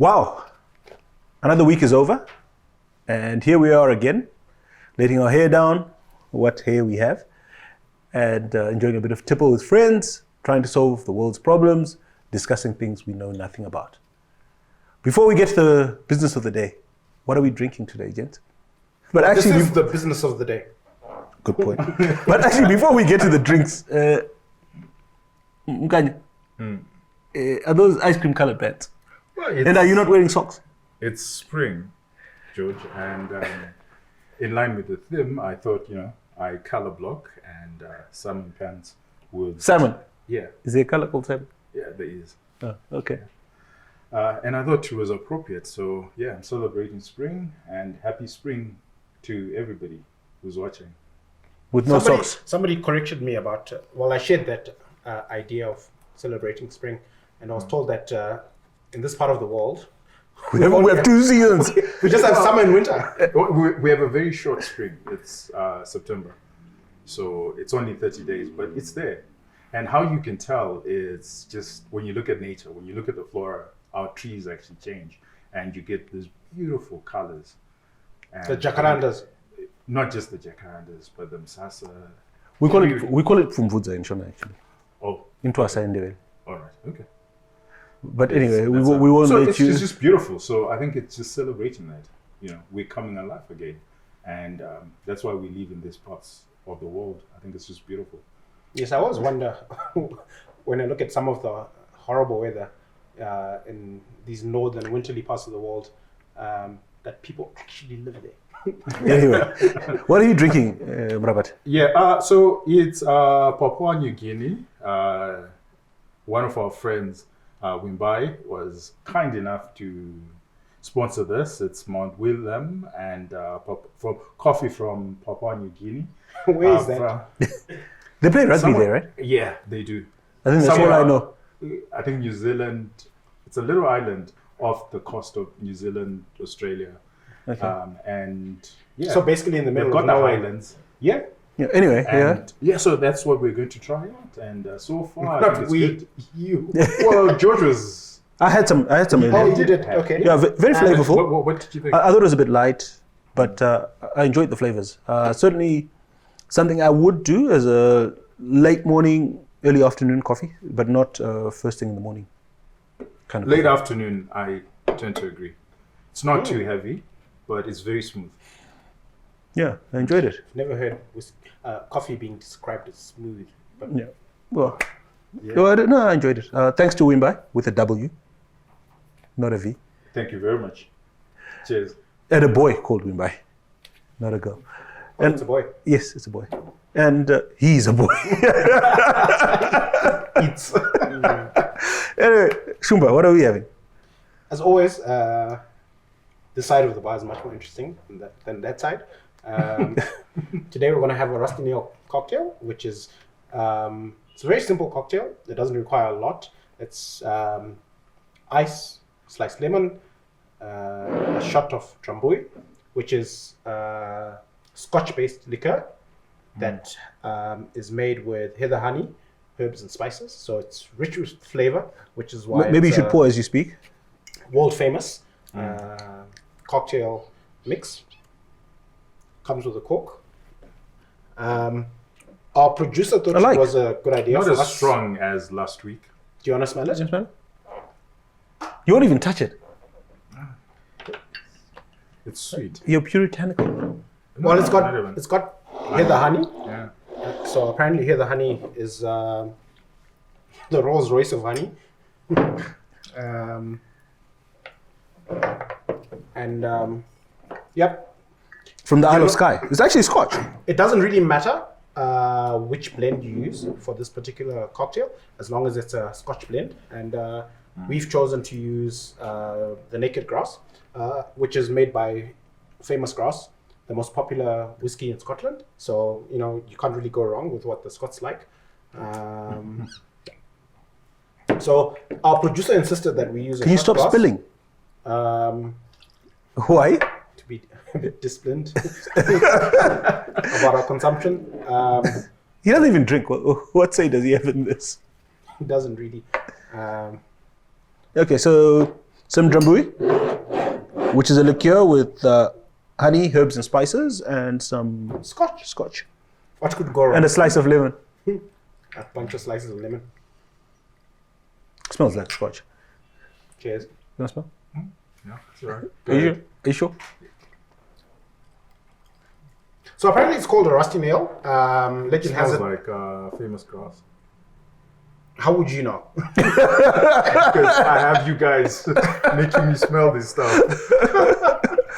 Wow, another week is over, and here we are again, letting our hair down, what hair we have, and enjoying a bit of tipple with friends, trying to solve the world's problems, discussing things we know nothing about. Before we get to the business of the day, what are we drinking today, gents? But Well, actually, this is the business of the day. good point. But actually, before we get to the drinks, Mkanye, are those ice cream colored pants? Well, And are you not wearing socks? It's spring, George, and in line with the theme, I thought, I color block and salmon pants would... Salmon? Yeah, Is there a color called salmon? yeah, there is. Oh, okay. And I thought it was appropriate. So, yeah, I'm celebrating spring and happy spring to everybody who's watching. With no socks. Somebody corrected me about, I shared that idea of celebrating spring, and I was told that in this part of the world, We have two seasons. we just have summer and winter. We have a very short spring. It's September. So it's only 30 days, but it's there. And how you can tell is just when you look at nature, when you look at the flora, our trees actually change and you get these beautiful colors. And The jacarandas. Not just the jacarandas, but the msasa. We call it Fumvudza in Shona, actually. Oh, Into Asayendewele. all right. Okay. But anyway, we That's won't so let it's you... It's just beautiful. So I think it's just celebrating that. We're coming alive again. And that's why we live in these parts of the world. I think it's just beautiful. Yes, I always wonder when I look at some of the horrible weather in these northern winterly parts of the world, that people actually live there. Anyway, what are you drinking, Mrabat? Yeah, so it's Papua New Guinea. One of our friends, Wimbai, was kind enough to sponsor this. It's Mount William and from coffee from Papua New Guinea. Where is that? They play rugby there, right? Yeah, they do. I think that's all I know. I think New Zealand, it's a little island off the coast of New Zealand, Australia. Okay. And yeah, So basically in the they've middle got of the nowhere. highlands. Yeah. Yeah, anyway, And so that's what we're going to try out. And so far, I Not think it's we, good. you. Well, George was... I had some in Oh, there. you did it. Okay. Yeah, very flavorful. What did you think? I thought it was a bit light, but I enjoyed the flavors. Certainly something I would do as a late morning, early afternoon coffee, but not first thing in the morning. Kind of Late coffee. afternoon, I tend to agree. It's not too heavy, but it's very smooth. Yeah, I enjoyed it. Never heard coffee being described as smooth. But Yeah. Well, Yeah. no, I enjoyed it. Thanks to Wimbai with a W, not a V. Thank you very much. Cheers. And a boy called Wimbai, not a girl. And it's a boy. yes, it's a boy. And he's a boy. Eats. Anyway, Shumba, what are we having? As always, this side of the bar is much more interesting than that side. Today we're going to have a rusty nail cocktail, which is it's a very simple cocktail. It doesn't require a lot. It's ice, sliced lemon, a shot of Trambui, which is Scotch-based liquor that is made with heather honey, herbs and spices. So it's rich with flavor, which is why Maybe you it's should pour as you speak. world famous cocktail mix. Comes with a cork. Our producer thought it was a good idea. Not for as us. strong as last week. Do you want to smell it? You won't even touch it. It's sweet. You're puritanical. Well, it's not even. got heather honey. Yeah. So apparently heather honey is the Rolls Royce of honey. Yep. From the Isle of Skye. It's actually Scotch. It doesn't really matter which blend you use for this particular cocktail, as long as it's a Scotch blend. And we've chosen to use the Naked Grass, which is made by Famous Grass, the most popular whiskey in Scotland. So, you can't really go wrong with what the Scots like. So our producer insisted that we use a Can you shot stop glass, spilling? Why? to be a bit disciplined about our consumption. He doesn't even drink. What say does he have in this? He doesn't really. Okay, so some drambuie, which is a liqueur with honey, herbs, and spices, and some scotch, What could go wrong? and a slice of lemon. A bunch of slices of lemon. Smells like scotch. Cheers. You want to smell? Yeah, that's all right. Are you sure? So apparently it's called a rusty nail. Legend has Smells it. like famous grass. How would you know? Because I have you guys making me smell this stuff.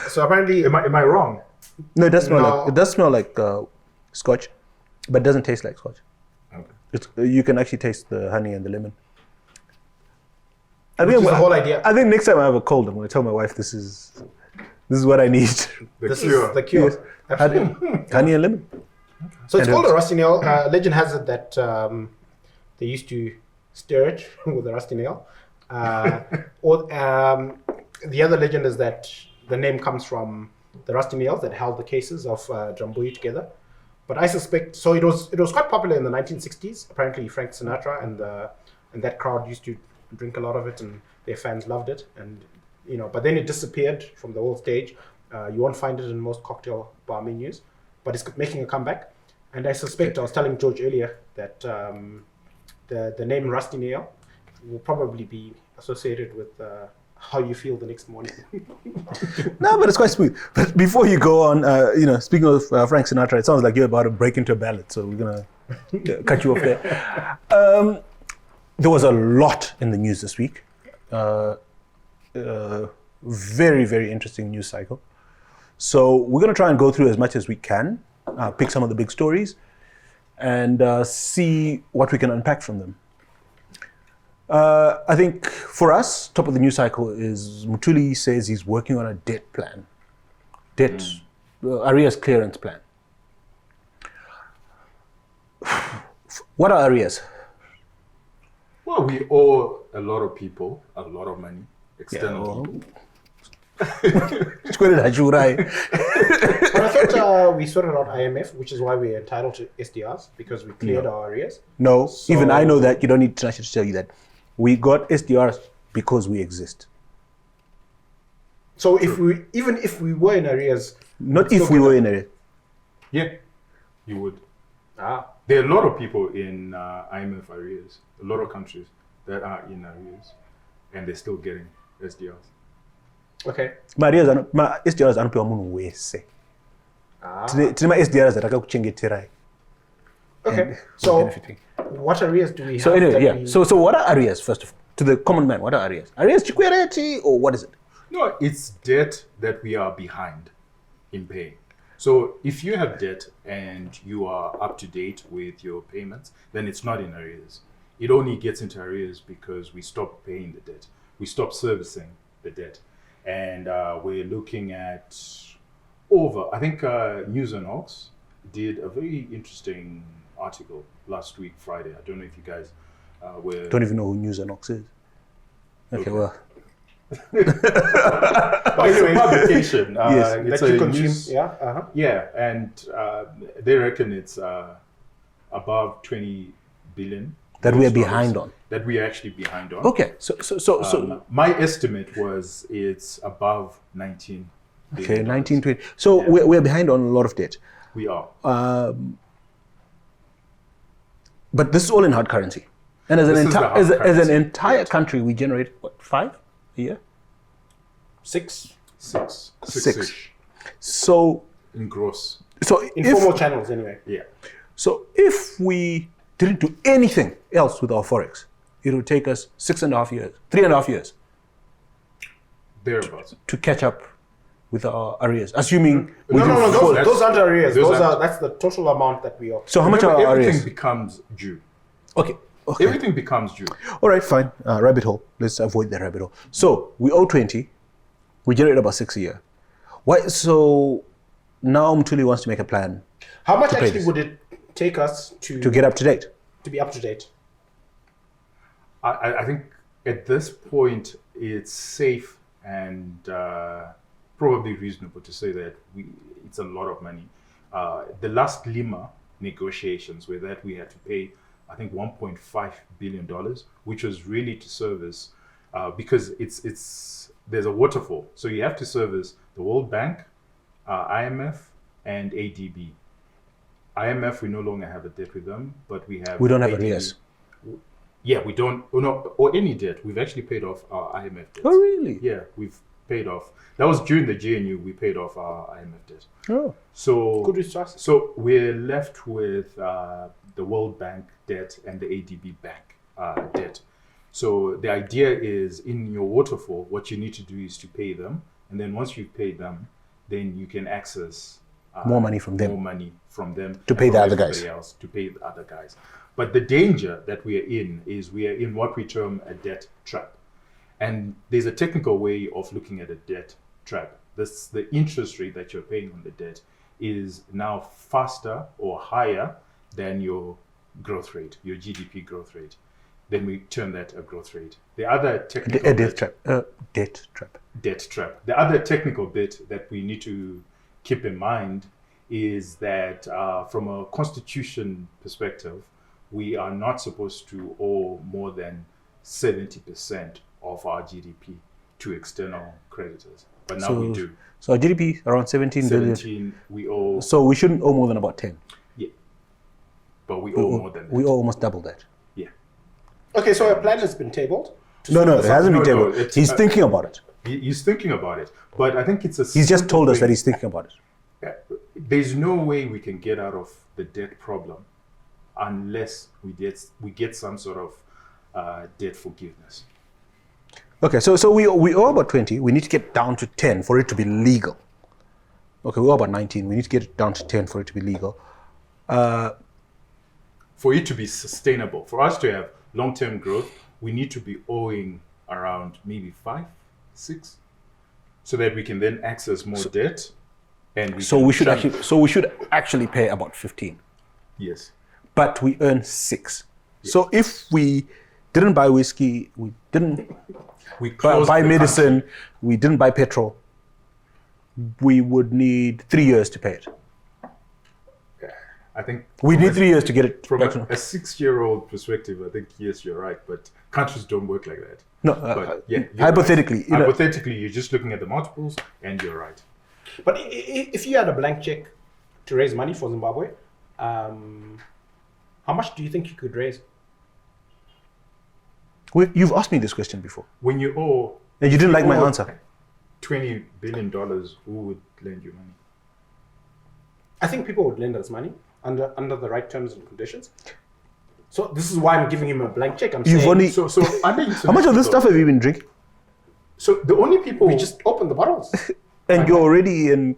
So apparently, Am I wrong? No, it does smell No. like scotch, but it doesn't taste like scotch. Okay. You can actually taste the honey and the lemon. which is the whole idea. I think next time I have a cold, I'm going to tell my wife this is what I need. The This cure. is the cure. Yes. Absolutely. Honey and lemon. So it's And called a herbs. rusty nail. Legend has it that they used to stir it with a rusty nail. Or the other legend is that the name comes from the rusty nails that held the cases of drambuie together. But I suspect so. It was quite popular in the 1960s. Apparently, Frank Sinatra and that crowd used to drink a lot of it, and their fans loved it. And but then it disappeared from the old stage. You won't find it in most cocktail bar menus, but it's making a comeback. And I suspect, I was telling George earlier, that the name Rusty Nail will probably be associated with how you feel the next morning. No, but it's quite smooth. But before you go on, speaking of Frank Sinatra, it sounds like you're about to break into a ballad, so we're going to cut you off there. There was a lot in the news this week. Very, very interesting news cycle. So we're going to try and go through as much as we can, pick some of the big stories, and see what we can unpack from them. I think for us, top of the news cycle is Mutuli says he's working on a debt plan. Arrears clearance plan. What are arrears? Well, we owe a lot of people a lot of money externally. But I thought we sorted out IMF, which is why we're entitled to SDRs, because we cleared our arrears. No, So- even I know that. You don't need international to tell you that. We got SDRs because we exist. So even if we were in arrears, Not still if we get were it. in it. Yeah, you would. Ah, There are a lot of people in IMF arrears, a lot of countries that are in arrears, and they're still getting SDRs. okay. Ma SDRs anopiwa munhu wese. Ah, Tine ma SDRs atakakuchengeterai. okay. and So benefiting. what arrears do we have? So anyway, that yeah. we- So what are arrears first of all? To the common man, what are arrears? Arrears chikwereti or what is it? No, it's debt that we are behind in paying. So if you have debt and you are up to date with your payments, then it's not in arrears. It only gets into arrears because we stop paying the debt. We stop servicing the debt. And we're looking at I think News and Ox did a very interesting article last week, Friday. I don't know if you guys were... Don't even know who News and Ox is. Okay, well. But it's a publication. Yes. It's that you a consume, news- yeah. Uh-huh. Yeah, and they reckon it's above 20 billion. That we are US dollars behind on. That we are actually behind on. Okay, so My estimate was it's above 19 billion. okay, 1920. So Yeah. we're behind on a lot of debt. We are. But this is all in hard currency. And as an, This is the hard as an currency. entire country, we generate, what, 5 a year? 6 Six. Six-ish So, in gross. informal channels anyway. Yeah. So if we didn't do anything else with our forex, it would take us 6.5 years, 3.5 years Thereabouts. to catch up with our arrears, assuming we No, do no, full- those aren't arrears. those Those aren't- are that's the total amount that we owe. So how much are Remember, our everything arrears? becomes due. Okay. Everything becomes due. All right, fine. Rabbit hole. Let's avoid the rabbit hole. So we owe 20. We generate about 6 a year. Why? So now Mtuli wants to make a plan How much pay actually this. would it take us to to get up to date. be up to date? I think at this point it's safe and probably reasonable to say that it's a lot of money. The last Lima negotiations were that we had to pay, I think, $1.5 billion, which was really to service because it's there's a waterfall. So you have to service the World Bank, IMF, and ADB. IMF, we no longer have a debt with them, but we have. We don't have ADB. arrears. Yeah, we don't. Or any debt. We've actually paid off our IMF debt. Oh, really? Yeah, we've paid off. That was during the GNU. We paid off our IMF debt. Oh. So Good resource. So we're left with the World Bank debt and the ADB Bank debt. So the idea is, in your waterfall, what you need to do is to pay them, and then once you've paid them, then you can access More money from them. More money from them To and pay from the other everybody guys. else, to pay the other guys. But the danger that we are in is we are in what we term a debt trap. And there's a technical way of looking at a debt trap. The interest rate that you're paying on the debt is now faster or higher than your growth rate, your GDP growth rate. Then we term that a growth rate. The other technical A debt trap. Debt trap. Debt trap. The other technical bit that we need to keep in mind is that from a constitution perspective, we are not supposed to owe more than 70% of our GDP to external creditors. But now we do. So our GDP around 17 billion. 17, we owe, So we shouldn't owe more than about 10. yeah. But we owe more than that. We owe almost double that. Yeah. Okay, so a plan has been tabled. No, it hasn't been No, tabled. it's, He's thinking about it. He's thinking about it. But I think it's a He's just simple told us that thing. he's thinking about it. There's no way we can get out of the debt problem unless we get some sort of debt forgiveness. Okay, so we owe about 20. We need to get down to 10 for it to be legal. Okay, we owe about 19. We need to get it down to 10 for it to be legal. For it to be sustainable, for us to have long-term growth, we need to be owing around maybe 5, 6, so that we can then access more debt. And we should actually pay about 15. Yes. But we earn 6. So if we didn't buy whiskey, we didn't buy the medicine, country. we didn't buy petrol, we would need 3 years to pay it. I think We need 3 years to get it from back a to 6-year-old perspective, I think yes, you're right. But countries don't work like that. no. But yeah, you're Hypothetically, right. you know, Hypothetically, you're just looking at the multiples, and you're right. But if you had a blank check to raise money for Zimbabwe, how much do you think you could raise? you've asked me this question before, When you owe, and you didn't like my owe answer. $20 billion, who would lend you money? I think people would lend us money under the right terms and conditions. So this is why I'm giving him a blank check. I'm You've saying only- So under How much of this stuff have you been drinking? So the only people we just open the bottles. And you're already in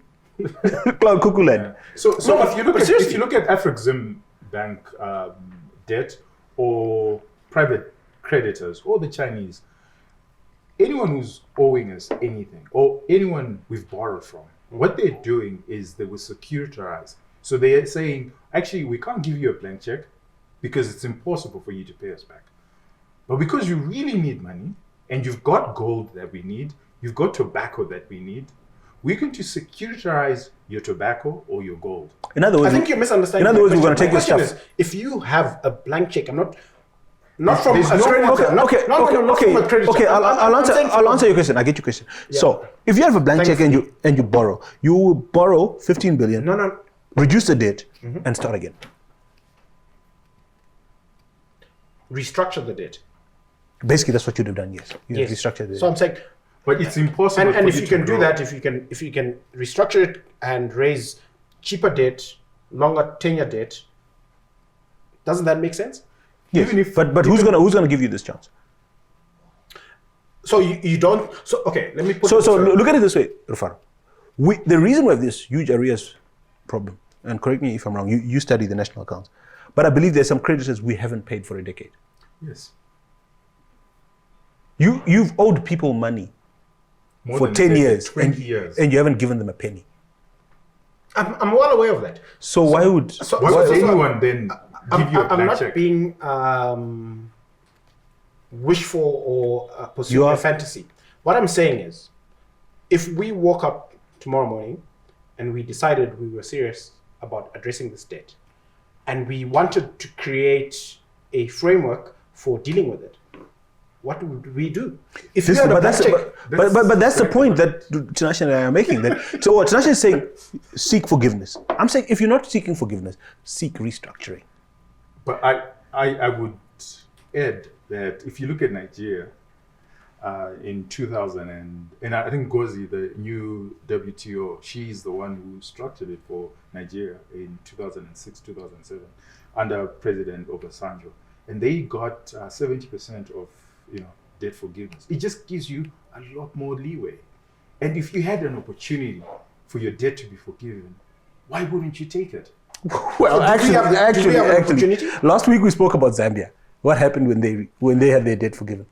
Cloud Cuckoo land. So No, if you look but at seriously. Afrexim Bank debt or private creditors or the Chinese, anyone who's owing us anything or anyone we've borrowed from, what they're doing is they will securitize. So they are saying, actually, we can't give you a blank check because it's impossible for you to pay us back. But because you really need money and you've got gold that we need, you've got tobacco that we need, we're going to securitize your tobacco or your gold. In other I words, think you're misunderstanding. In other my words, we're question. going to take your My stuff. question is, if you have a blank check, I'm not from There's a no- credit- okay, not from a creditor. Okay, I'm saying I'll answer your question. I get your question. So, if you have a blank check and you borrow, you will borrow 15 billion, No. reduce the debt, and start again. Restructure the debt. Basically, that's what you'd have done. Yes, you Yes. restructure the So I'm saying, But it's impossible. and for if you to can do grow. that, if you can restructure it and raise cheaper debt, longer tenure debt, doesn't that make sense? Yes. even if- but who's gonna give you this chance? So you don't. So okay, let me put. So it this way. look at it this way, Rufaro. The reason we have this huge arrears problem, and correct me if I'm wrong, you study the national accounts, but I believe there's some creditors we haven't paid for a decade. Yes. You've owed people money More for than 10 10, years, 20 years. and you haven't given them a penny. I'm well aware of that. So why would Why would anyone then give you a I'm blank not check? being wishful or pursuing You are- a fantasy. What I'm saying is, if we woke up tomorrow morning and we decided we were serious about addressing this debt, and we wanted to create a framework for dealing with it, what would we do? If This, you had a but, that's, black check, but that's the point that Tinashe and I are making. That so what Tinashe is saying, seek forgiveness. I'm saying if you're not seeking forgiveness, seek restructuring. But I would add that if you look at Nigeria in 2000 and I think Gozi, the new WTO, she's the one who structured it for Nigeria in 2006, 2007 under President Obasanjo. And they got 70% of debt forgiveness. It just gives you a lot more leeway. And if you had an opportunity for your debt to be forgiven, why wouldn't you take it? Well, do we have an opportunity? Last week we spoke about Zambia. What happened when they had their debt forgiven?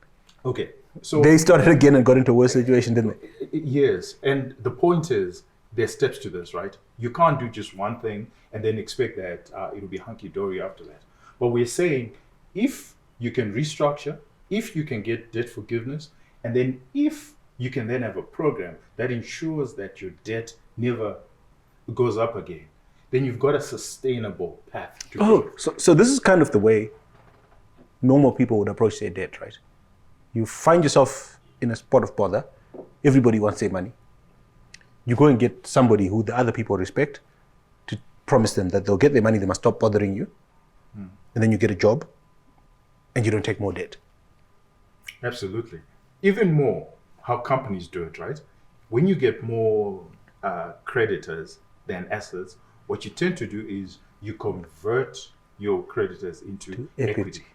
Okay, so They started again and got into a worse situation, didn't they? yes, and the point is there's steps to this, right? You can't do just one thing and then expect that it'll be hunky-dory after that. But we're saying if you can restructure, if you can get debt forgiveness, and then if you can then have a program that ensures that your debt never goes up again, then you've got a sustainable path to So this is kind of the way normal people would approach their debt, right? You find yourself in a spot of bother. Everybody wants their money. You go and get somebody who the other people respect to promise them that they'll get their money, they must stop bothering you. And then you get a job and you don't take more debt. Absolutely. Even more, how companies do it, right? When you get more creditors than assets, what you tend to do is you convert your creditors into equity.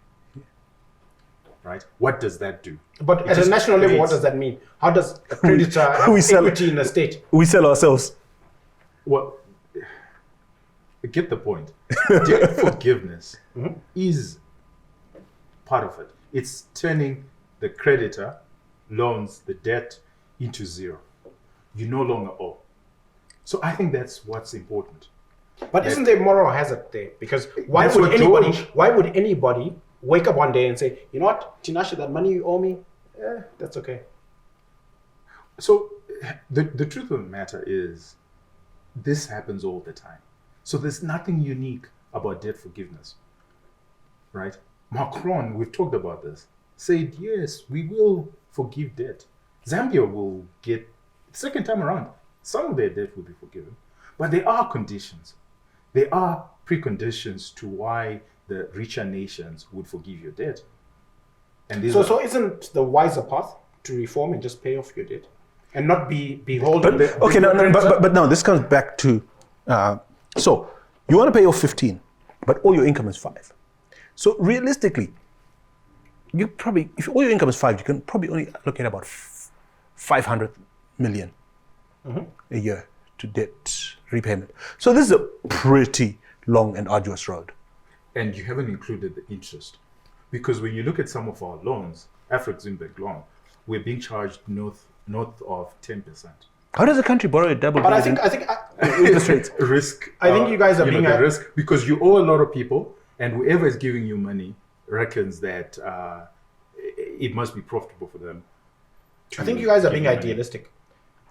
Right? What does that do? But at a national level, what does that mean? How does a creditor have equity in a state? We sell ourselves. Well, get the point. Debt forgiveness is part of it. It's turning the creditor loans, the debt, into zero. You no longer owe. So I think that's what's important. But isn't there moral hazard there? Because why would anybody wake up one day and say, you know what, Tinashe, that money you owe me, that's okay. So the truth of the matter is this happens all the time. So there's nothing unique about debt forgiveness, right? Macron, we've talked about this, said, yes, we will forgive debt. Zambia will get, second time around, some of their debt will be forgiven. But there are conditions. There are preconditions to why the richer nations would forgive your debt. And so isn't the wiser path to reform and just pay off your debt and not be beholden? But no, this comes back to, so you want to pay off 15, but all your income is 5. So realistically, you probably, if all your income is 5, you can probably only allocate about 500 million a year to debt repayment. So this is a pretty long and arduous road. And you haven't included the interest. Because when you look at some of our loans, Afro-Zimberg loan, we're being charged north of 10%. How does a country borrow a double? But I think interest rates. Risk. I think you guys are being the risk because you owe a lot of people, and whoever is giving you money reckons that it must be profitable for them. I think you guys are being idealistic,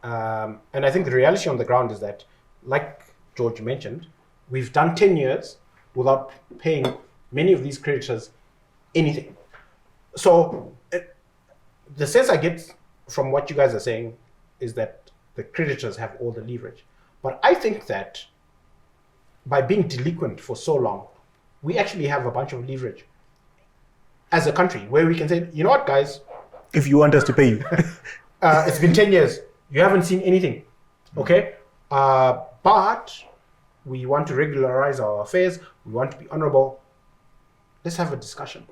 and I think the reality on the ground is that, like George mentioned, we've done 10 years without paying many of these creditors anything. So the sense I get from what you guys are saying is that the creditors have all the leverage. But I think that by being delinquent for so long, we actually have a bunch of leverage as a country where we can say, you know what, guys? If you want us to pay you. It's been 10 years. You haven't seen anything. Okay? But we want to regularize our affairs. We want to be honorable. Let's have a discussion.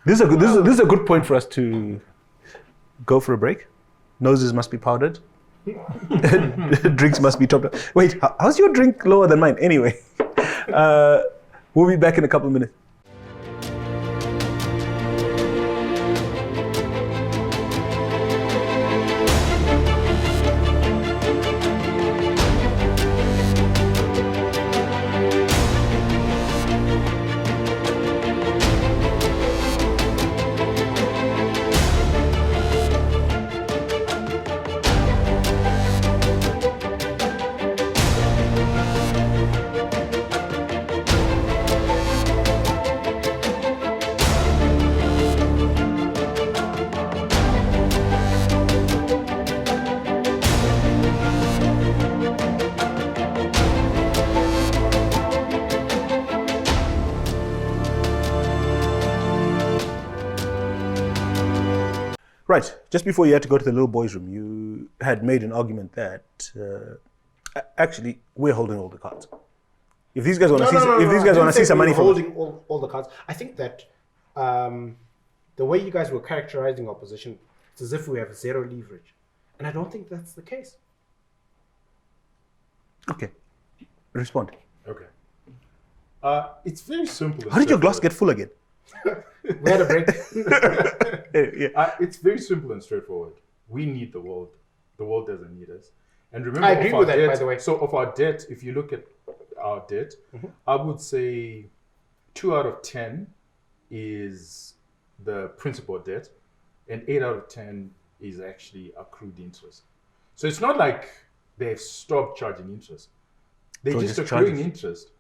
This is a good point for us to go for a break. Noses must be powdered. Drinks must be topped up. Wait, how's your drink lower than mine? Anyway, we'll be back in a couple of minutes. just before you had to go to the little boys' room, you had made an argument that actually we're holding all the cards. If these guys want to if these guys want to see some money from us, holding all the cards. I think that the way you guys were characterizing opposition, it's as if we have zero leverage, and I don't think that's the case. okay, respond. Okay. It's very simple. How did your glass get full again? We had a break. Yeah. It's very simple and straightforward. We need the world. The world doesn't need us. And remember, I agree of our with that, debt, by the way. So of our debt, if you look at our debt, I would say 2 out of 10 is the principal debt, and 8 out of 10 is actually accrued interest. So it's not like they've stopped charging interest. They're just accruing interest.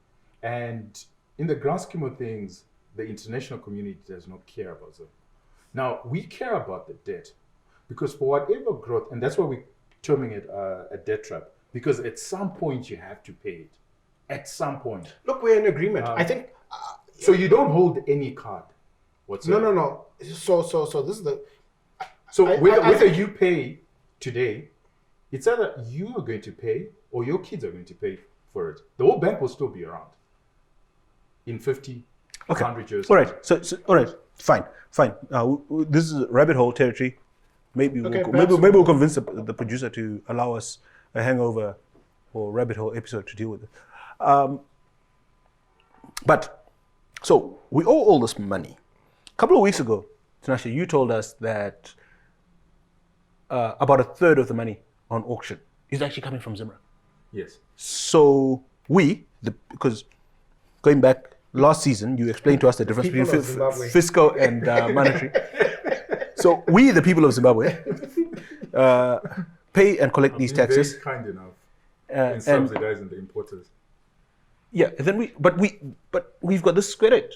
And in the grand scheme of things, the international community does not care about them. Now, we care about the debt because for whatever growth, and that's why we're terming it a debt trap, because at some point you have to pay it. At some point. Look, we're in agreement. I think. So you don't hold any card whatsoever. No. So this is the. So whether think- you pay today, it's either you are going to pay or your kids are going to pay for it. The whole bank will still be around in 50, 100 years. All right. So all right. Fine. This is rabbit hole territory. Maybe we'll convince the producer to allow us a hangover or rabbit hole episode to deal with it. But so we owe all this money. A couple of weeks ago, Tinashe, you told us that about a third of the money on auction is actually coming from Zimra. Yes. So because going back last season, you explained to us the difference People between of Zimbabwe. fiscal and monetary. So we, the people of Zimbabwe, pay and collect these taxes. Very kind enough in and subsidizing the importers. yeah, then we've got this square rate.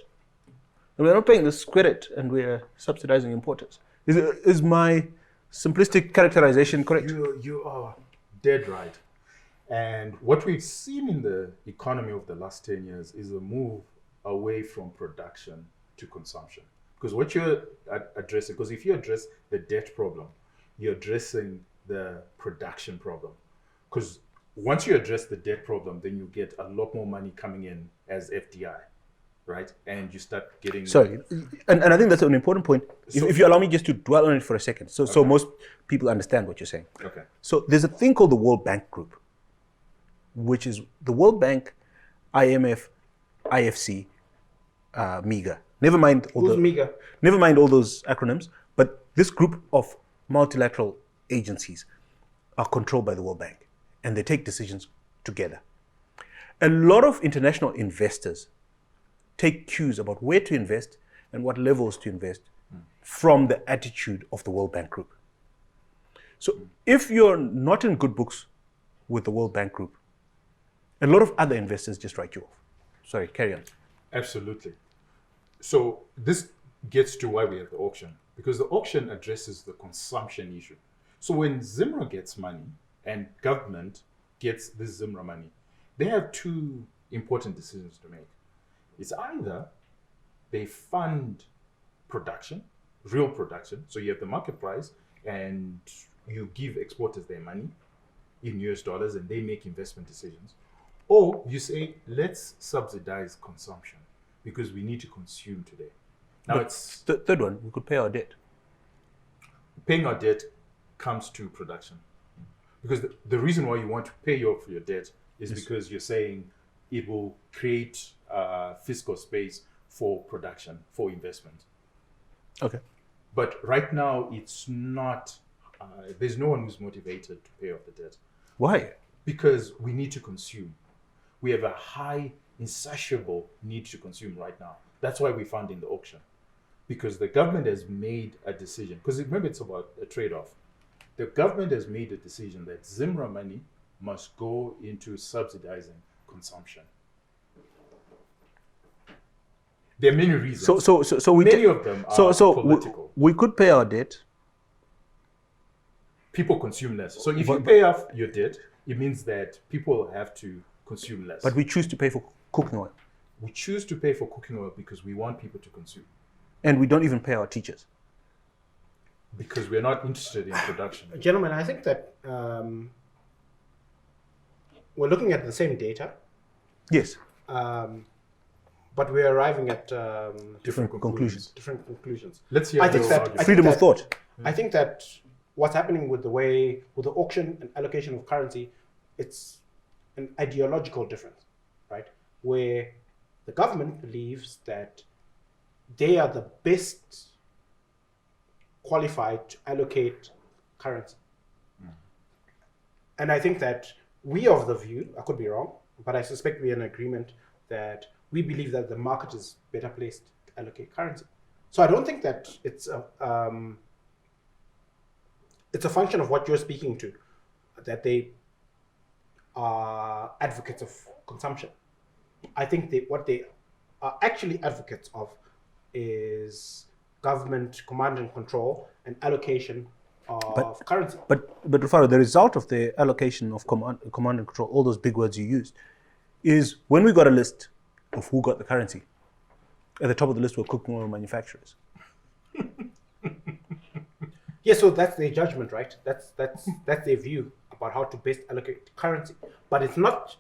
And we're not paying this square rate, and we're subsidizing importers. Is my simplistic characterization correct? You are dead right. And what we've seen in the economy of the last 10 years is a move away from production to consumption. Because what you're addressing, because if you address the debt problem, you're addressing the production problem. Because once you address the debt problem, then you get a lot more money coming in as FDI, right? And you start getting... Sorry, and I think that's an important point. If you allow me just to dwell on it for a second, so most people understand what you're saying. Okay. So there's a thing called the World Bank Group, which is the World Bank, IMF, IFC, MEGA. Never mind all those acronyms, but this group of multilateral agencies are controlled by the World Bank, and they take decisions together. A lot of international investors take cues about where to invest and what levels to invest from the attitude of the World Bank Group. So if you're not in good books with the World Bank Group, a lot of other investors just write you off. Sorry, carry on. Absolutely. So this gets to why we have the auction, because the auction addresses the consumption issue. So when Zimra gets money and government gets this Zimra money, they have two important decisions to make. It's either they fund production, real production, so you have the market price and you give exporters their money in US dollars and they make investment decisions, or you say, let's subsidize consumption because we need to consume today. Now But it's the third one, we could pay our debt. paying our debt comes to production. Because the reason why you want to pay off your debt is because you're saying it will create fiscal space for production, for investment. Okay. But right now, it's not, there's no one who's motivated to pay off the debt. Why? Because we need to consume. We have a high, insatiable need to consume right now. That's why we fund in the auction. Because the government has made a decision. Because remember, it's about a trade-off. The government has made a decision that Zimra money must go into subsidizing consumption. There are many reasons. So we Many of them are political. We could pay our debt. People consume less. So if you pay off your debt, it means that people have to consume less. But we choose to pay for cooking oil. We choose to pay for cooking oil because we want people to consume. And we don't even pay our teachers. because we're not interested in production. Gentlemen, I think that we're looking at the same data, Yes. but we're arriving at Different conclusions. different conclusions. Let's hear I think your that- argument. Freedom of thought. I think that what's happening with the auction and allocation of currency, it's an ideological difference, right? Where the government believes that they are the best qualified to allocate currency. And I think that we are of the view, I could be wrong, but I suspect we're in agreement that we believe that the market is better placed to allocate currency. So I don't think that it's a function of what you're speaking to, that they are advocates of consumption. I think what they are actually advocates of is government command and control and allocation of currency. But Rufaro, the result of the allocation of command and control, all those big words you used, is when we got a list of who got the currency, at the top of the list were cooking oil manufacturers. Yeah, so that's their judgment, right? That's their view about how to best allocate currency. But it's not.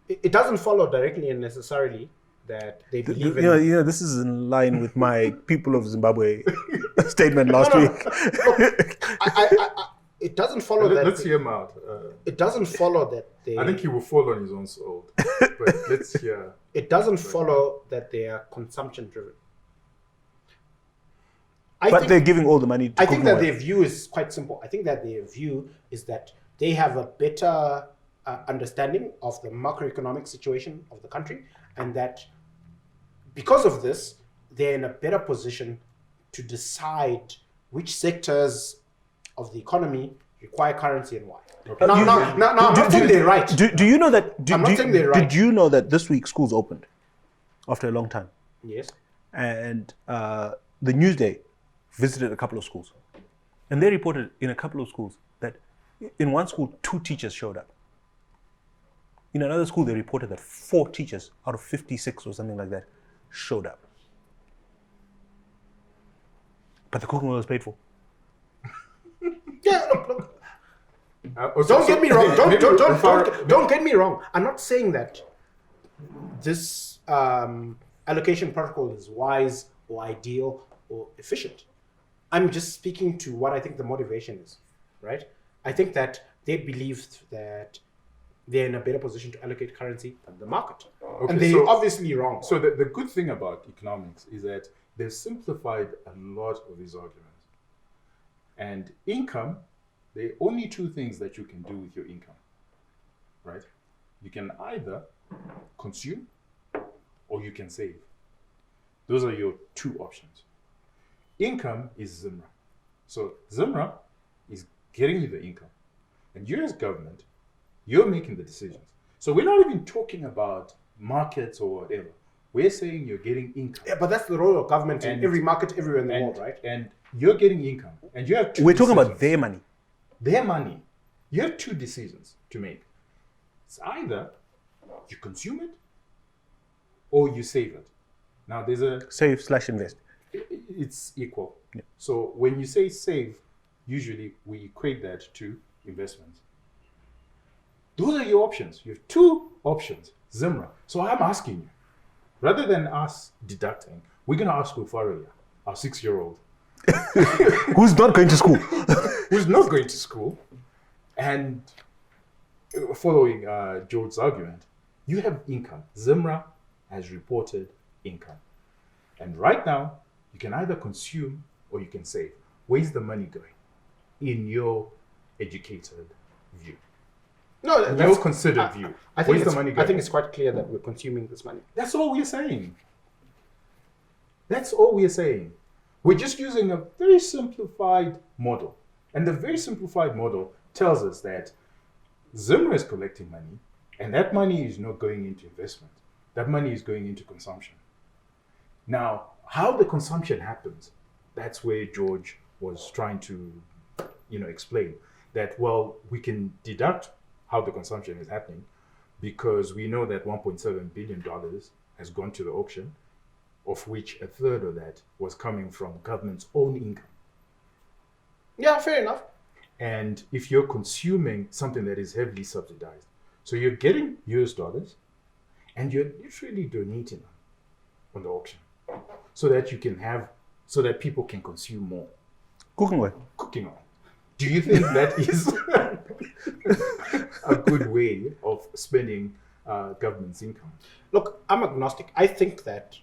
It doesn't follow directly and necessarily that they believe in. You know, this is in line with my people of Zimbabwe statement last week. It doesn't follow that. Let's hear him out. It doesn't follow that they. I think he will fall on his own sword. But let's hear. It doesn't follow that they are consumption driven. But they're giving all the money to I think cooking that oil. their view is quite simple. I think that their view is that they have a better understanding of the macroeconomic situation of the country, and that because of this, they're in a better position to decide which sectors of the economy require currency and why. Okay. Now, I'm not saying they're right. Do you know that? I'm not saying they're right. Did you know that this week schools opened after a long time? Yes. And the Newsday visited a couple of schools, and they reported in a couple of schools that in one school 2 teachers showed up. In another school, they reported that 4 teachers out of 56 or something like that showed up. But the cooking oil was paid for. Yeah. Look. Okay, Don't get me wrong. maybe Don't get me wrong. I'm not saying that this allocation protocol is wise or ideal or efficient. I'm just speaking to what I think the motivation is, right? I think that they believed that they're in a better position to allocate currency than the market. Okay, and they're obviously wrong. So the good thing about economics is that they've simplified a lot of these arguments. And income, there are only 2 things that you can do with your income, right? You can either consume or you can save. Those are your 2 options. Income is Zimra. So Zimra is getting you the income. And you as government, you're making the decisions. So we're not even talking about markets or whatever. We're saying you're getting income. Yeah, but that's the role of government in And- every market everywhere in the world, right? And you're getting income. And you have 2 We're talking about decisions. their money. Their money. You have 2 decisions to make. It's either you consume it or you save it. Now there's a Save/invest. it's equal. So when you say save, usually we equate that to investments. Those are your options. You have 2 options, Zimra. So I'm asking you, rather than us deducting, we're going to ask Ufaria, our 6-year-old, Who's not going to school? who's not going to school, and following George's argument, you have income. Zimra has reported income. And right now, you can either consume or you can save. Where's the money going? In your educated view. No, Your that's considered view. I think Where's the money going? I think it's quite clear that we're consuming this money. That's all we're saying. That's all we're saying. We're just using a very simplified model. And the very simplified model tells us that Zimra is collecting money, and that money is not going into investment. That money is going into consumption. Now, how the consumption happens, that's where George was trying to, explain that, well, we can deduct how the consumption is happening because we know that $1.7 billion has gone to the auction, of which a third of that was coming from government's own income. Yeah, fair enough. And if you're consuming something that is heavily subsidized, so you're getting US dollars and you're literally donating them on the auction so that you can have, so that people can consume more. Cooking oil. Cooking oil. Do you think that is a good way of spending government's income? Look, I'm agnostic. I think that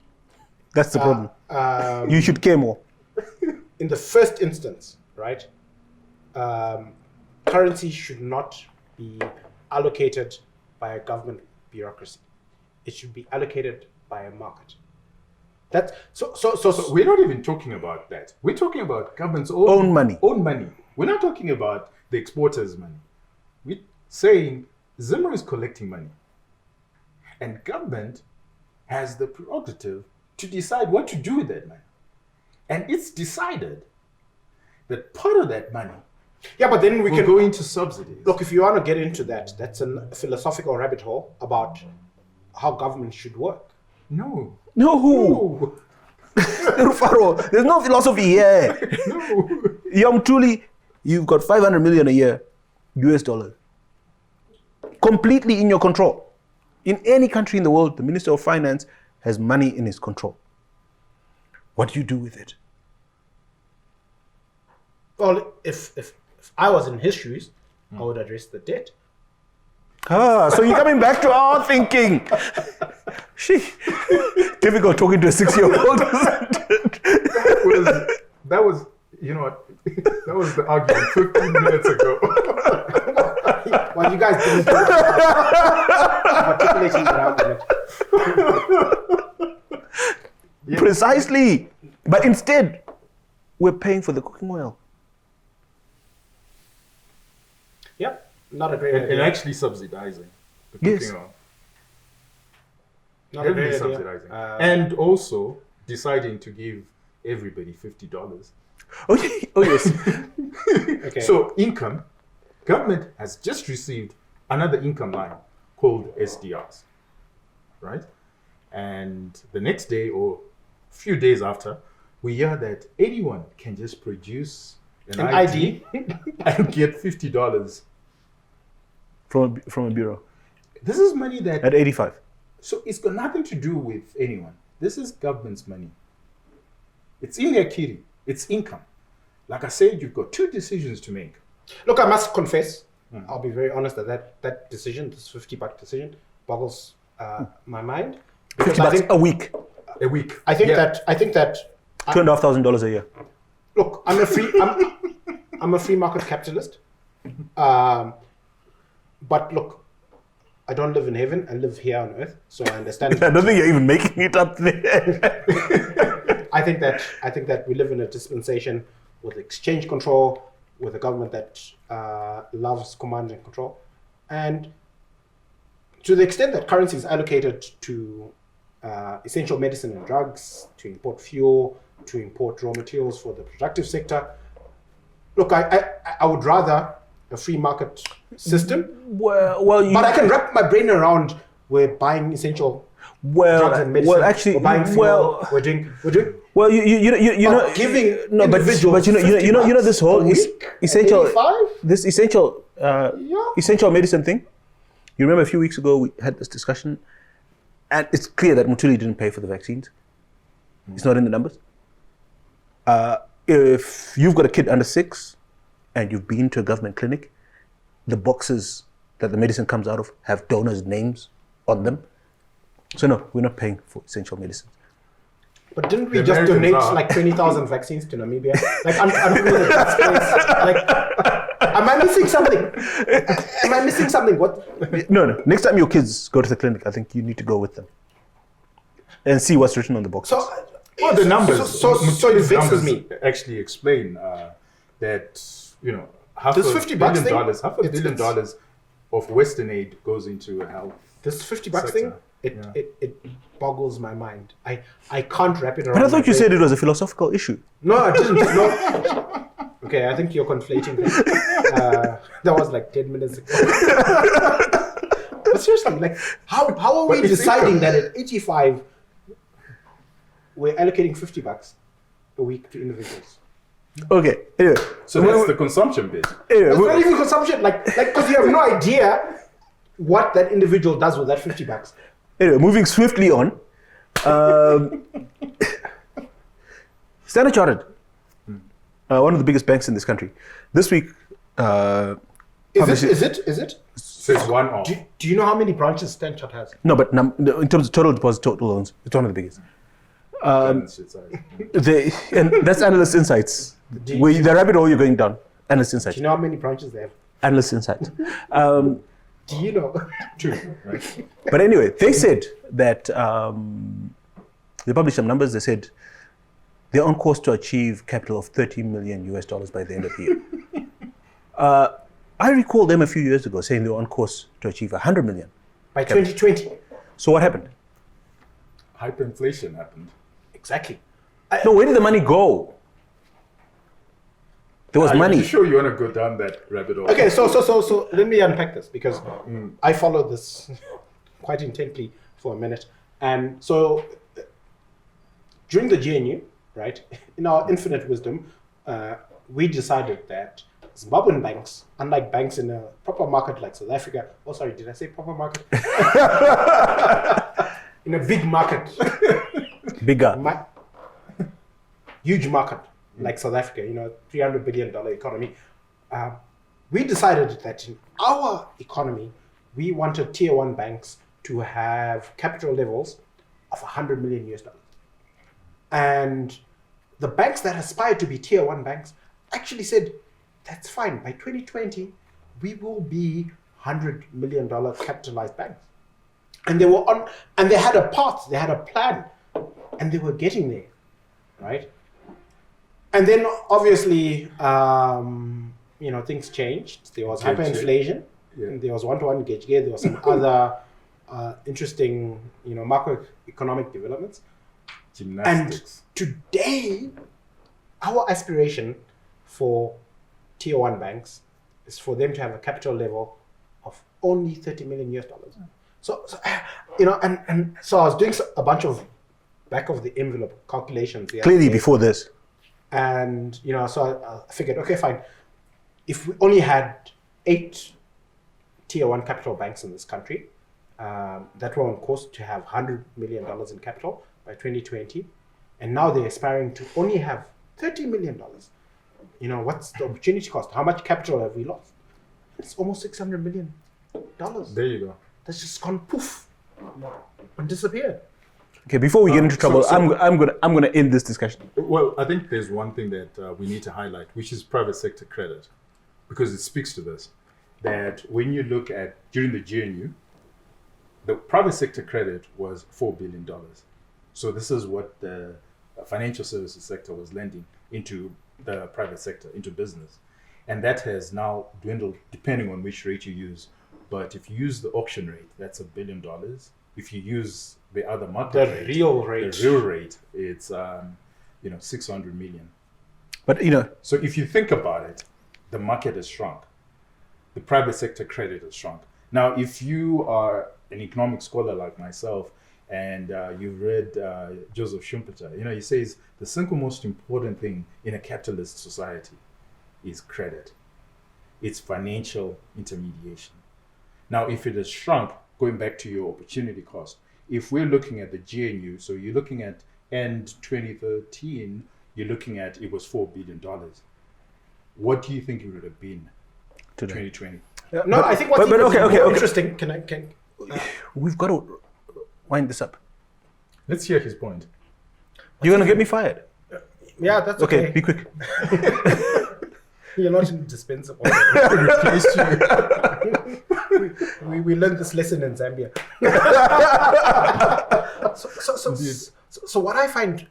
That's the problem. You should care more. in the first instance, right, currency should not be allocated by a government bureaucracy. It should be allocated by a market. That's so We're not even talking about that. We're talking about government's Own money. Own money. We're not talking about the exporters' money. We're saying Zimmer is collecting money. And government has the prerogative to decide what to do with that money. And it's decided that part of that money yeah, but then we will can go into subsidies. look. If you want to get into that, that's a philosophical rabbit hole about how government should work. No. No, who? No. Rufaro, there's no philosophy here. No. Truly, you've got 500 million a year, US dollars. Completely in your control. In any country in the world, the Minister of Finance has money in his control. What do you do with it? Well, if I was in his shoes, I would address the debt. So you're coming back to our thinking. Difficult talking to a 6-year-old, isn't it? That was, you know what? That was the argument 15 minutes ago. Well, you guys didn't do articulating that argument. Precisely. But instead, we're paying for the cooking oil. Yep, not a great And idea. actually subsidizing the Yes. cooking oil. Not a great Heavily idea. subsidizing. And also deciding to give everybody $50. Oh, yes. Okay. So income, government has just received another income line called SDRs, right? And the next day or a few days after, we hear that anyone can just produce an ID and get $50 From a bureau. This is money that, At 85. so it's got nothing to do with anyone. This is government's money. It's in their kitty. It's income. Like I said, you've got two decisions to make. Look, I must confess, I'll be very honest that decision, this $50 decision, boggles my mind. Because $50 a week. A week. I think Yeah. that $2,500 a year. look, I'm a free market capitalist. But look, I don't live in heaven. I live here on earth, so I understand. I don't think you're even making it up there. I think that we live in a dispensation with exchange control, with a government that loves command and control, and to the extent that currency is allocated to essential medicine and drugs, to import fuel, to import raw materials for the productive sector. Look, I would rather a free market system, Well, you, but I can wrap my brain around we're buying essential drugs and medicine. well, actually, we're buying fuel. well, we're doing. well, you But know, giving no, but individuals you know this whole $50 a week at essential, 85? this essential, Yeah. essential medicine thing. You remember a few weeks ago we had this discussion, and it's clear that Mutuli didn't pay for the vaccines. It's not in the numbers. If you've got a kid under 6 and you've been to a government clinic, the boxes that the medicine comes out of have donors' names on them. So no, we're not paying for essential medicines. But didn't we The just Americans donate are. like 20,000 vaccines to Namibia? Like, I'm really at space. Like, am I missing something? Am I missing something? What? No. Next time your kids go to the clinic, I think you need to go with them and see what's written on the boxes. So, Well, the numbers. So it vexes me. Actually explain that, you know, half This a $50 billion thing, dollars, half a it's- billion dollars of Western aid goes into health. This $50 Sector. thing, Yeah. it boggles my mind. I can't wrap it around. But I thought my you brain. said it was a philosophical issue. No, I didn't. No. Okay, I think you're conflating things. That was like 10 minutes ago. But seriously, like, how are we But it's deciding income. that at 85, we're allocating $50 a week to individuals? Okay. Anyway, So that's the consumption bit. anyway, It's not even consumption, like because you have no idea what that individual does with that $50. anyway, moving swiftly on. Standard Chartered, one of the biggest banks in this country, this week. Is it? Says one off. Do you know how many branches Standard Chartered has? No, but in terms of total deposit, total loans, it's one of the biggest. And that's Analyst Insights. The rabbit hole you're going down. Analyst Insights. Do you know how many branches they have? Analyst Insights. Do you know? Two, right? But anyway, they said that they published some numbers. They said they're on course to achieve capital of $30 million by the end of the year. I recall them a few years ago saying they were on course to achieve $100 million By 2020. So what happened? Hyperinflation happened. Exactly. No, where did the money go? There was Are money. you sure you want to go down that rabbit hole? Okay, so let me unpack this because I followed this quite intently for a minute. And so during the GNU, right, in our infinite wisdom, we decided that Zimbabwean banks, unlike banks in a proper market like South Africa, oh sorry, did I say proper market? In a big market, Bigger. huge market like South Africa, $300 billion economy. We decided that in our economy, we wanted tier one banks to have capital levels of $100 million. And the banks that aspired to be tier one banks actually said, that's fine. By 2020, we will be $100 million capitalized banks. And they were on, and they had a path, they had a plan, and they were getting there, right? And then obviously, things changed. There was hyperinflation, and there was one-to-one gauge gear. There was some other interesting, macroeconomic developments. Gymnastics. And today, our aspiration for tier one banks is for them to have a capital level of only $30 million. So so I was doing a bunch of back of the envelope calculations. Clearly before this. And, so I figured, okay, fine. If we only had 8 tier one capital banks in this country, that were on course to have $100 million in capital by 2020, and now they're aspiring to only have $30 million. What's the opportunity cost? How much capital have we lost? It's almost $600 million. There you go. That's just gone poof and disappeared. Okay, before we get into trouble, I'm gonna end this discussion. Well, I think there's one thing that we need to highlight, which is private sector credit, because it speaks to this. That when you look at during the GNU, the private sector credit was $4 billion. So this is what the financial services sector was lending into the private sector, into business. And that has now dwindled depending on which rate you use. But if you use the auction rate, that's $1 billion. If you use the other market rate, the real rate, it's 600 million. But so if you think about it, the market has shrunk. The private sector credit has shrunk. Now, if you are an economic scholar like myself, and you've read Joseph Schumpeter, he says the single most important thing in a capitalist society is credit. It's financial intermediation. Now, if it has shrunk, going back to your opportunity cost, if we're looking at the GNU, so you're looking at end 2013, you're looking at it was $4 billion. What do you think it would have been today? 2020? No, I think what's okay. interesting. We've got to wind this up. Let's hear his point. You're gonna get me fired. Yeah, that's okay. Okay, be quick. You're not indispensable. we learned this lesson in Zambia. So what I find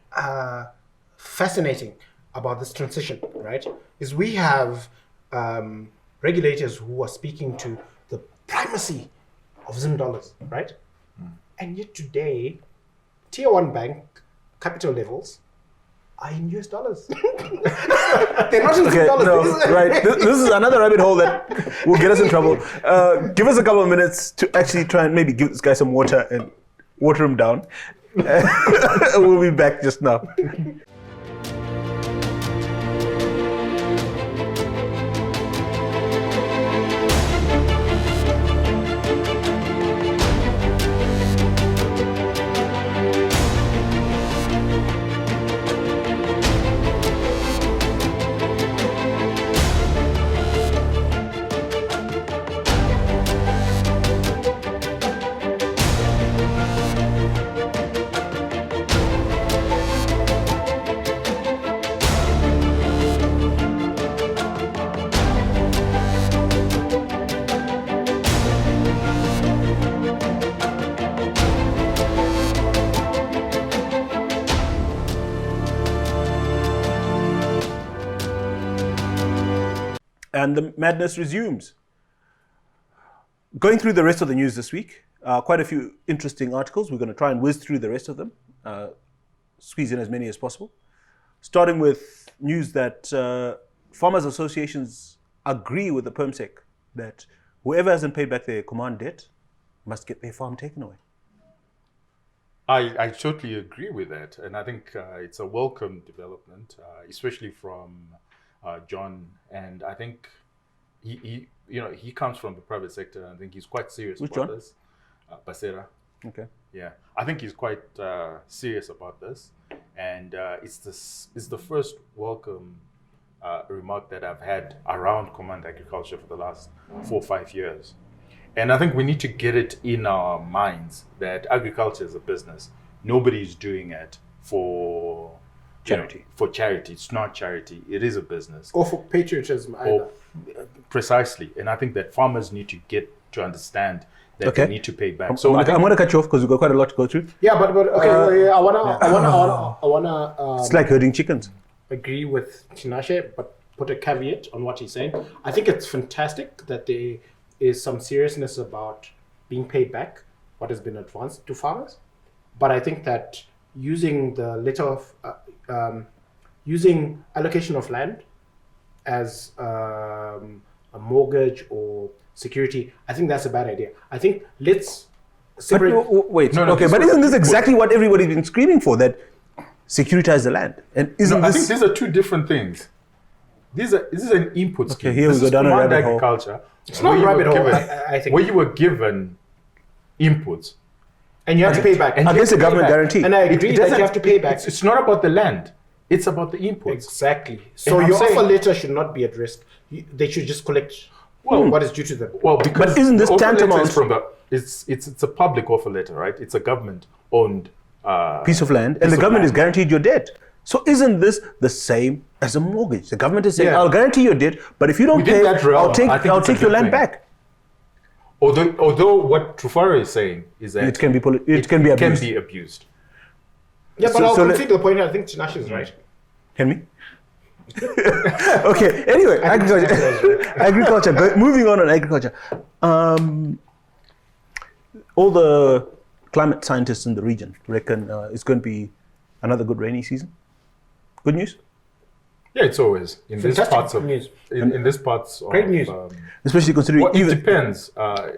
fascinating about this transition, right, is we have regulators who are speaking to the primacy of Zim dollars, right? And yet today, tier one bank capital levels are in US dollars. They're not in dollars. No, right. This is another rabbit hole that will get us in trouble. Give us a couple of minutes to actually try and maybe give this guy some water and water him down. We'll be back just now. and the madness resumes. Going through the rest of the news this week, quite a few interesting articles. We're going to try and whiz through the rest of them, squeeze in as many as possible. Starting with news that farmers' associations agree with the PERMSEC that whoever hasn't paid back their command debt must get their farm taken away. I totally agree with that, and I think it's a welcome development, especially from John. And I think he comes from the private sector. And I think he's quite serious Which about John? this. Basera. Okay. Yeah, I think he's quite serious about this, and it's the first welcome remark that I've had around command agriculture for the last 4 or 5 years. And I think we need to get it in our minds that agriculture is a business. Nobody's doing it for Charity. For charity. It's not charity. It is a business. Or for patriotism either. Precisely. And I think that farmers need to get to understand that Okay. they need to pay back. I'm So going to cut you off because we've got quite a lot to go through. Yeah, but okay. I wanna It's like herding chickens. agree with Tinashe, but put a caveat on what he's saying. I think it's fantastic that there is some seriousness about being paid back what has been advanced to farmers. But I think that using the letter of using allocation of land as a mortgage or security, I think that's a bad idea. I think let's But separate. wait, No, okay, this but was- isn't this exactly what everybody's been screaming for? That securitize the land, and isn't No, I think this? these are two different things. This is an input scheme. here we This go is down a command rabbit hole. agriculture. It's not where you rabbit were hole, given- I think. where you were given inputs. And you have to pay back. And Against you the have to pay government back. guarantee. And I agree that doesn't- you have to pay back. It's not about the land. It's about the inputs. Exactly. So I'm your saying- offer letter should not be at risk. They should just collect what is due to them. Well, because But isn't this the offer letter tantamount- is from the it's a public offer letter, right? It's a government owned Piece of land, and piece the of government is land. guaranteed your debt. So isn't this the same as a mortgage? The government is saying, Yeah. "I'll guarantee your debt, but if you don't Within pay, that realm, I'll take I think it's a your good land thing. back." Although what Trufaro is saying is that It can be it can be abused. Yeah, but So- I'll so let- concede the point. I think Tinashe is right. Can we? Okay. Anyway, agriculture. Moving on agriculture. All the climate scientists in the region reckon it's going to be another good rainy season. Good news, Yeah, it's always in these Fantastic parts of news. in these parts Great of, news. especially considering Well, it even depends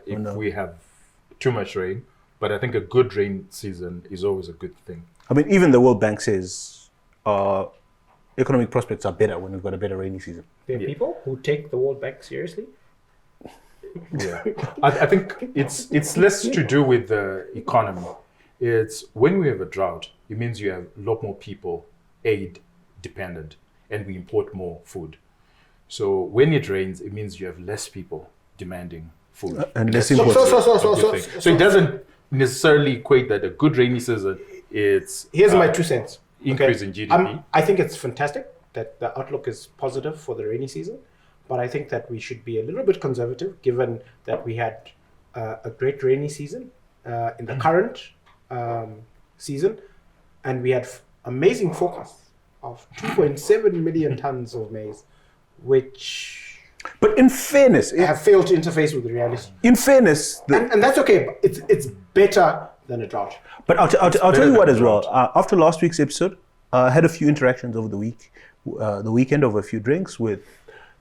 if no. we have too much rain, but I think a good rain season is always a good thing. I mean, even the World Bank says economic prospects are better when we've got a better rainy season. There are people who take the World Bank seriously. Yeah, I think it's less to do with the economy. It's when we have a drought, it means you have a lot more people aid dependent, and we import more food. So when it rains, it means you have less people demanding food. And less That's import. a good thing. So it doesn't necessarily equate that a good rainy season it's Here's my 2 cents. increase in GDP. I think it's fantastic that the outlook is positive for the rainy season, but I think that we should be a little bit conservative given that we had a great rainy season in the current season, and we had amazing forecasts of 2.7 million tons of maize, which But in fairness, have failed to interface with reality. the, And that's okay, but it's better than a drought. But I'll tell better you what than as well. drought. After last week's episode, I had a few interactions over the weekend over a few drinks with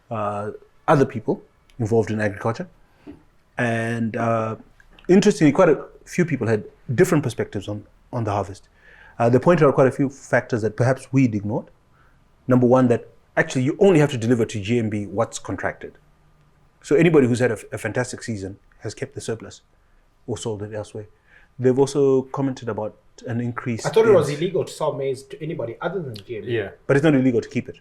other people involved in agriculture. And interestingly, quite a few people had different perspectives on the harvest. They pointed out quite a few factors that perhaps we'd ignored. Number one, that actually you only have to deliver to GMB what's contracted. So anybody who's had a fantastic season has kept the surplus or sold it elsewhere. They've also commented about an increase. I thought it was illegal to sell maize to anybody other than GMB. Yeah. But it's not illegal to keep it.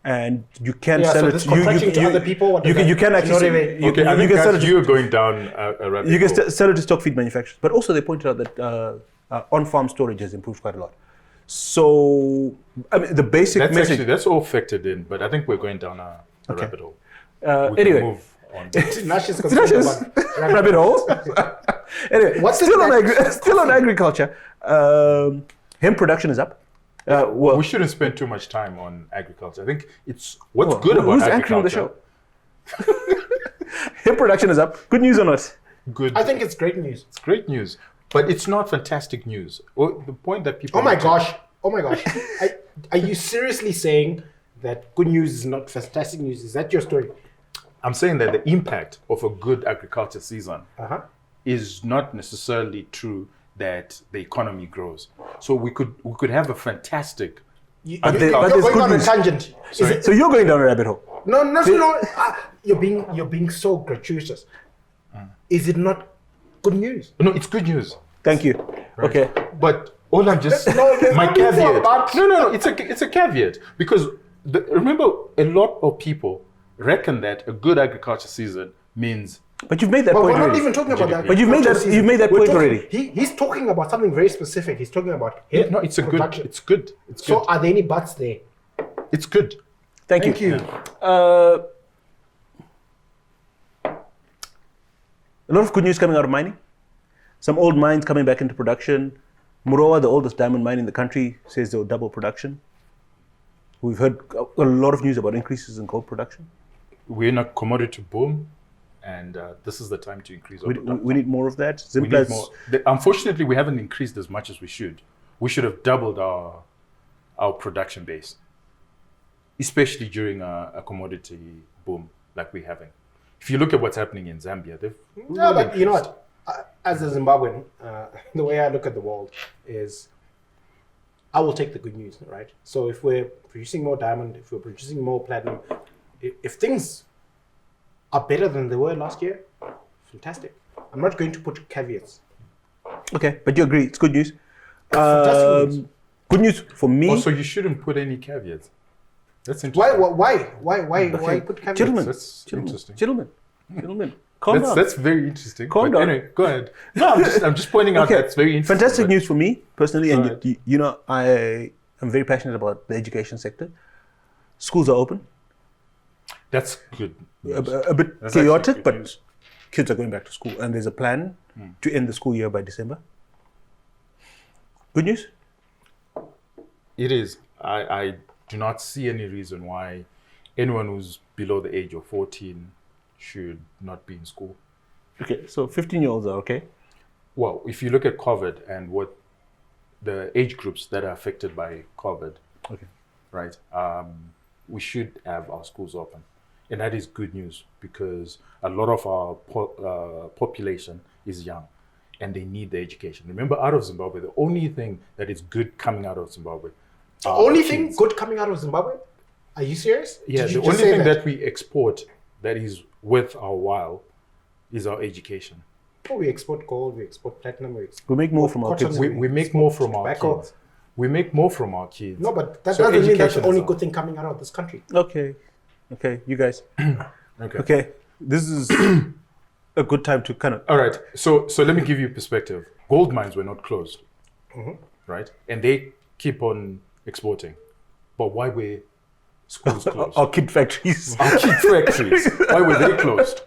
And you can Yeah, sell so it. this contracting to other people, what does You that- can you actually. know what I mean? Okay, I you think can sell guys, it. you're going down a rabbit You can hole. sell it to stock feed manufacturers. But also, they pointed out that on-farm storage has improved quite a lot. So, I mean, the basic message. That's all factored in, but I think we're going down a rabbit hole. We can Anyway, move on. Nash is It's concerned not just about rabbit holes. Anyway, What's still it on that- still on agriculture. Hemp production is up. Well, We shouldn't spend too much time on agriculture. I think it's what's good about who's agriculture. anchoring the show? Hip production is up. Good news or not? Good. I think it's great news. It's great news, but it's not fantastic news. Well, the point that people. Oh my gosh. Are you seriously saying that good news is not fantastic news? Is that your story? I'm saying that the impact of a good agriculture season Uh-huh. is not necessarily true that the economy grows. So we could have a fantastic. You're But there's going good on a news. tangent. Is it, So you're going down a rabbit hole. no. You're being so gratuitous. Is it not good news? No, it's good news. Thank you. Okay. But all I'm just No, there's my no need for a caveat. but. No. It's a caveat because remember a lot of people reckon that a good agriculture season means. But you've made that But point we're not already. even talking about that. But you've made that- you've made that We're point talking- already. He's talking about something very specific. He's talking about Yeah, no, it's a production. good. It's good. It's So good. are there any buts there? It's good. Thank Thank you. you. A lot of good news coming out of mining. Some old mines coming back into production. Murowa, the oldest diamond mine in the country, says they'll double production. We've heard a lot of news about increases in gold production. We're in a commodity boom, and this is the time to increase our production. We need more of that. We need Zimpla's, more. Unfortunately, we haven't increased as much as we should. We should have doubled our production base, especially during a commodity boom like we're having. If you look at what's happening in Zambia, they've No, really but you know increased. what? As a Zimbabwean, the way I look at the world is I will take the good news, right? So if we're producing more diamond, if we're producing more platinum, if things are better than they were last year, fantastic. I'm not going to put caveats. okay, but you agree, it's good news. Fantastic news. Good news for me. Also, you shouldn't put any caveats. That's interesting. Why put caveats? Gentlemen, That's interesting. Gentlemen, calm down. That's very interesting. Calm But down. Anyway, go ahead. No, I'm just pointing out Okay, that's very interesting. fantastic but- news for me personally, Go and ahead. you know I am very passionate about the education sector. Schools are open, That's good. news. a bit That's actually chaotic, good but news. kids are going back to school, and there's a plan to end the school year by December. Good news. It is. I do not see any reason why anyone who's below the age of 14 should not be in school. Okay, so 15-year-olds are okay. Well, if you look at COVID and what the age groups that are affected by COVID, Okay. right? We should have our schools open. And that is good news because a lot of our population is young and they need the education. Remember, out of Zimbabwe, the only thing that is good coming out of Zimbabwe. The are only the thing kids. good coming out of Zimbabwe? Are you serious? Yeah, Did you the just only say thing that we export that is worth our while is our education. Oh, we export gold, we export platinum, we export We make more from our cotton, kids. We make more from our tobacco. kids. We make more from our kids. No, but that So doesn't mean that's education the only is good thing coming out of this country. Okay, you guys. Okay. Okay, this is a good time to kind of. All right. So let me give you perspective. Gold mines were not closed, right? And they keep on exporting. But why were schools closed? Our kid factories. Our kid factories. Why were they closed?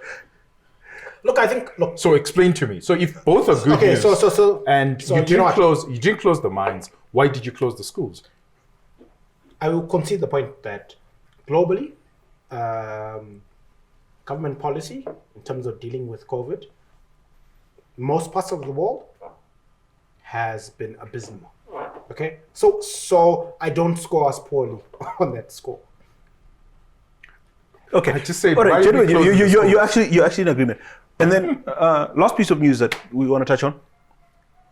Look, I think So explain to me. So if both are good okay, news, so and so you you know didn't what? you didn't close the mines, why did you close the schools? I will concede the point that globally, government policy in terms of dealing with COVID, most parts of the world has been abysmal. Okay, so I don't score us poorly on that score. Okay, I just say, all why right, are we gentlemen, closing the you're actually in agreement. And then last piece of news that we want to touch on: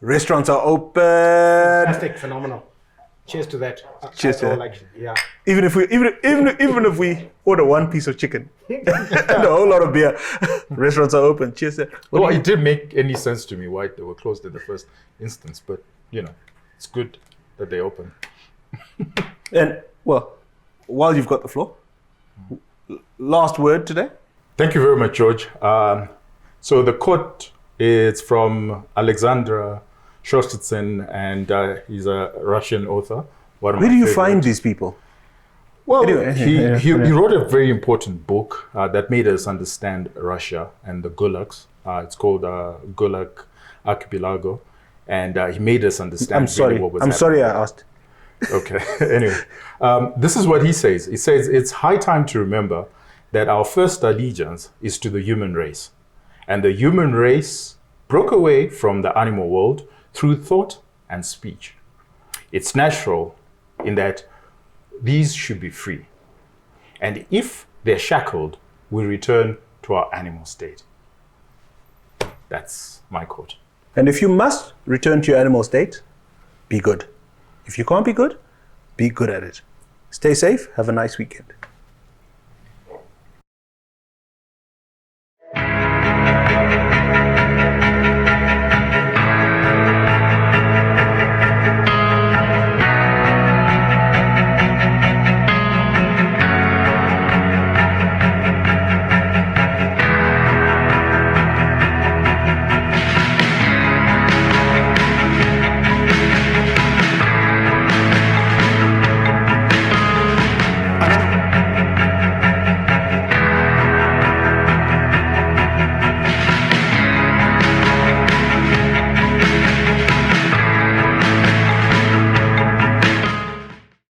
restaurants are open. Fantastic, phenomenal. Cheers to that. Cheers to That's all, that. actually, yeah. Even if we order one piece of chicken and a whole lot of beer, restaurants are open. Cheers. Well, it didn't make any sense to me why they were closed in the first instance, but it's good that they open. And well, while you've got the floor, last word today. Thank you very much, George. So the quote is from Alexander Shostitsin, and he's a Russian author. One of Where my do you favorite. find these people? Well, Anyway, he wrote a very important book that made us understand Russia and the gulags. It's called Gulag Archipelago, and he made us understand I'm sorry. really what was I'm happening. sorry I asked. Okay. Anyway, this is what he says. He says, it's high time to remember that our first allegiance is to the human race. And the human race broke away from the animal world through thought and speech. It's natural in that these should be free. And if they're shackled, we return to our animal state. That's my quote. And if you must return to your animal state, be good. If you can't be good at it. Stay safe. Have a nice weekend.